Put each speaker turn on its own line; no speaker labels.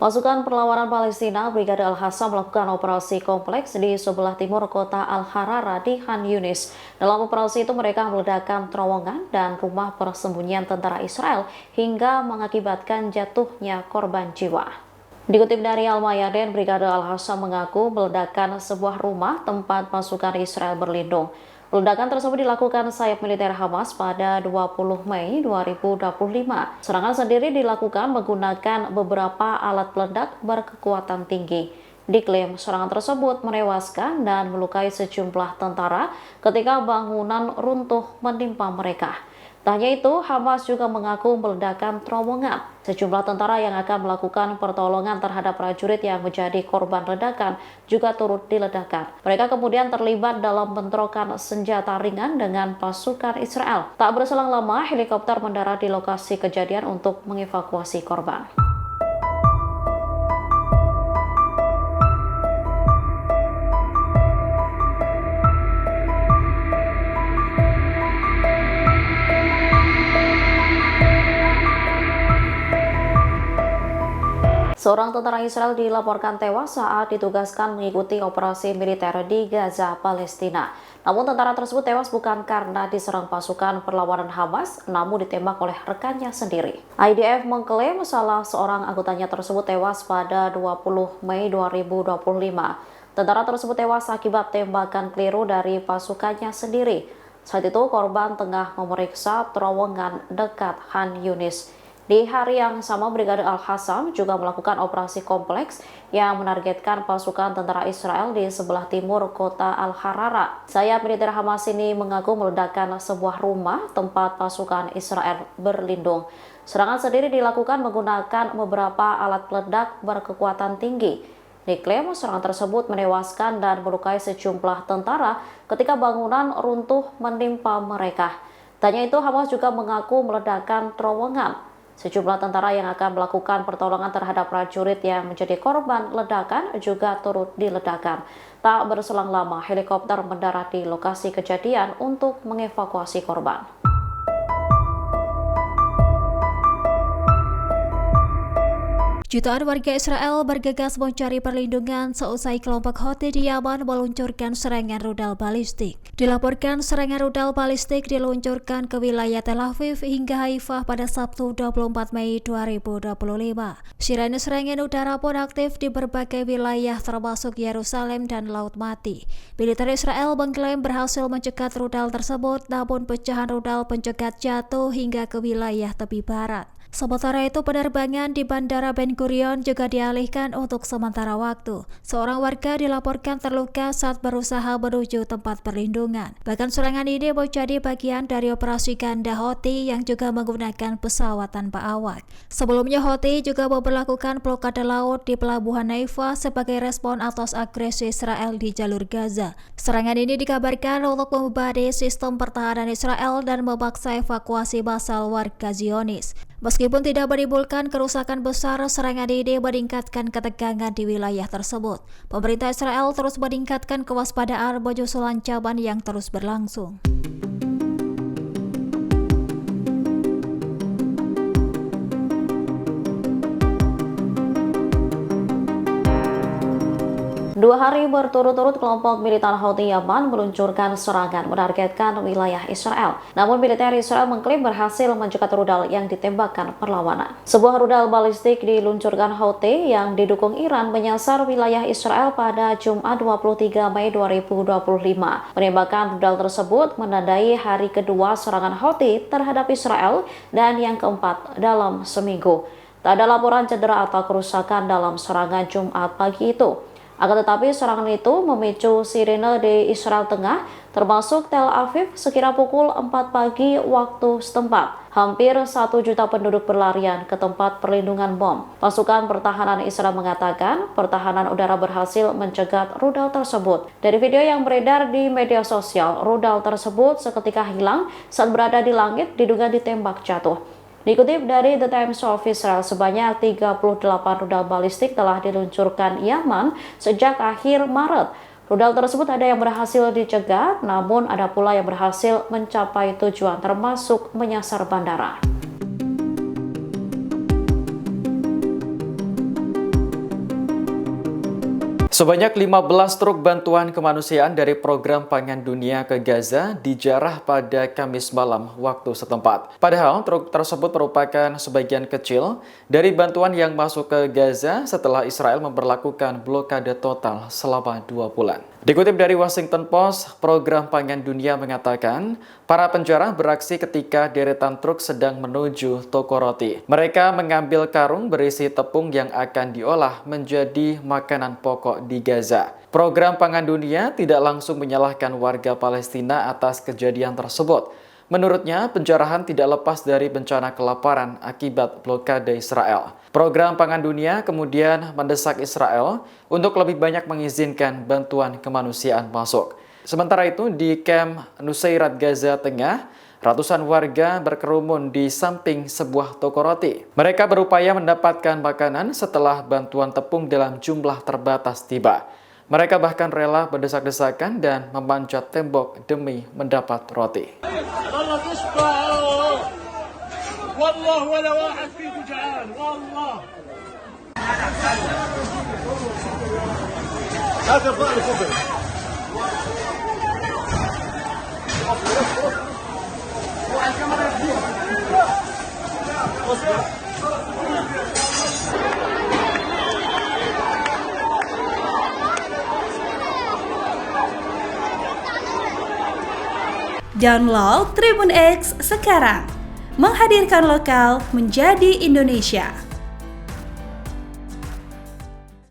Pasukan perlawanan Palestina Brigade Al-Hasa melakukan operasi kompleks di sebelah timur kota Al-Harara di Khan Yunis. Dalam operasi itu mereka meledakkan terowongan dan rumah persembunyian tentara Israel hingga mengakibatkan jatuhnya korban jiwa. Dikutip dari Al-Mayadin, Brigade Al-Hasa mengaku meledakkan sebuah rumah tempat pasukan Israel berlindung. Ledakan tersebut dilakukan sayap militer Hamas pada 20 Mei 2025. Serangan sendiri dilakukan menggunakan beberapa alat peledak berkekuatan tinggi. Diklaim serangan tersebut menewaskan dan melukai sejumlah tentara ketika bangunan runtuh menimpa mereka. Tak hanya itu, Hamas juga mengaku meledakkan terowongan. Sejumlah tentara yang akan melakukan pertolongan terhadap prajurit yang menjadi korban ledakan juga turut diledakkan. Mereka kemudian terlibat dalam bentrokan senjata ringan dengan pasukan Israel. Tak berselang lama, helikopter mendarat di lokasi kejadian untuk mengevakuasi korban. Seorang tentara Israel dilaporkan tewas saat ditugaskan mengikuti operasi militer di Gaza, Palestina. Namun tentara tersebut tewas bukan karena diserang pasukan perlawanan Hamas, namun ditembak oleh rekannya sendiri. IDF mengklaim salah seorang anggotanya tersebut tewas pada 20 Mei 2025. Tentara tersebut tewas akibat tembakan keliru dari pasukannya sendiri. Saat itu korban tengah memeriksa terowongan dekat Khan Yunis. Di hari yang sama, Brigade Al-Hasa juga melakukan operasi kompleks yang menargetkan pasukan tentara Israel di sebelah timur kota Al-Harara. Sayap militer Hamas ini mengaku meledakkan sebuah rumah tempat pasukan Israel berlindung. Serangan sendiri dilakukan menggunakan beberapa alat peledak berkekuatan tinggi. Diklaim serangan tersebut menewaskan dan melukai sejumlah tentara ketika bangunan runtuh menimpa mereka. Tak hanya itu, Hamas juga mengaku meledakkan terowongan. Sejumlah tentara yang akan melakukan pertolongan terhadap prajurit yang menjadi korban ledakan juga turut diledakkan. Tak berselang lama, helikopter mendarat di lokasi kejadian untuk mengevakuasi korban.
Jutaan warga Israel bergegas mencari perlindungan seusai kelompok Houthi di Yaman meluncurkan serangan rudal balistik. Dilaporkan serangan rudal balistik diluncurkan ke wilayah Tel Aviv hingga Haifa pada Sabtu 24 Mei 2025. Sirene serangan udara pun aktif di berbagai wilayah termasuk Yerusalem dan Laut Mati. Militer Israel mengklaim berhasil mencegat rudal tersebut, namun pecahan rudal pencegat jatuh hingga ke wilayah tepi barat. Sementara itu, penerbangan di Bandara Ben Gurion juga dialihkan untuk sementara waktu. Seorang warga dilaporkan terluka saat berusaha menuju tempat perlindungan. Bahkan serangan ini menjadi bagian dari operasi ganda Houthi yang juga menggunakan pesawat tanpa awak. Sebelumnya, Houthi juga memperlakukan blokade laut di pelabuhan Haifa sebagai respon atas agresi Israel di jalur Gaza. Serangan ini dikabarkan untuk membebani sistem pertahanan Israel dan memaksa evakuasi massal warga Zionis. Meskipun tidak menimbulkan kerusakan besar, serangan ini meningkatkan ketegangan di wilayah tersebut. Pemerintah Israel terus meningkatkan kewaspadaan menyusul ancaman yang terus berlangsung.
Dua hari berturut-turut kelompok militan Houthi Yaman meluncurkan serangan menargetkan wilayah Israel. Namun militer Israel mengklaim berhasil mencegat rudal yang ditembakkan perlawanan. Sebuah rudal balistik diluncurkan Houthi yang didukung Iran menyasar wilayah Israel pada Jumat 23 Mei 2025. Penembakan rudal tersebut menandai hari kedua serangan Houthi terhadap Israel dan yang keempat dalam seminggu. Tak ada laporan cedera atau kerusakan dalam serangan Jumat pagi itu. Akan tetapi serangan itu memicu sirine di Israel Tengah, termasuk Tel Aviv, sekira pukul 4 pagi waktu setempat. Hampir 1 juta penduduk berlarian ke tempat perlindungan bom. Pasukan pertahanan Israel mengatakan pertahanan udara berhasil mencegat rudal tersebut. Dari video yang beredar di media sosial, rudal tersebut seketika hilang saat berada di langit diduga ditembak jatuh. Dikutip dari The Times of Israel, sebanyak 38 rudal balistik telah diluncurkan Yaman sejak akhir Maret. Rudal tersebut ada yang berhasil dicegat, namun ada pula yang berhasil mencapai tujuan termasuk menyasar bandara.
Sebanyak 15 truk bantuan kemanusiaan dari Program Pangan Dunia ke Gaza dijarah pada Kamis malam waktu setempat. Padahal truk tersebut merupakan sebagian kecil dari bantuan yang masuk ke Gaza setelah Israel memberlakukan blokade total selama 2 bulan. Dikutip dari Washington Post, Program Pangan Dunia mengatakan para penjara beraksi ketika deretan truk sedang menuju toko roti. Mereka mengambil karung berisi tepung yang akan diolah menjadi makanan pokok di Gaza. Program Pangan Dunia tidak langsung menyalahkan warga Palestina atas kejadian tersebut. Menurutnya, penjarahan tidak lepas dari bencana kelaparan akibat blokade Israel. Program Pangan Dunia kemudian mendesak Israel untuk lebih banyak mengizinkan bantuan kemanusiaan masuk. Sementara itu, di kamp Nusairat Gaza Tengah, ratusan warga berkerumun di samping sebuah toko roti. Mereka berupaya mendapatkan makanan setelah bantuan tepung dalam jumlah terbatas tiba. Mereka bahkan rela berdesak-desakan dan memanjat tembok demi mendapat roti.
Download Tribun X sekarang, menghadirkan lokal menjadi Indonesia.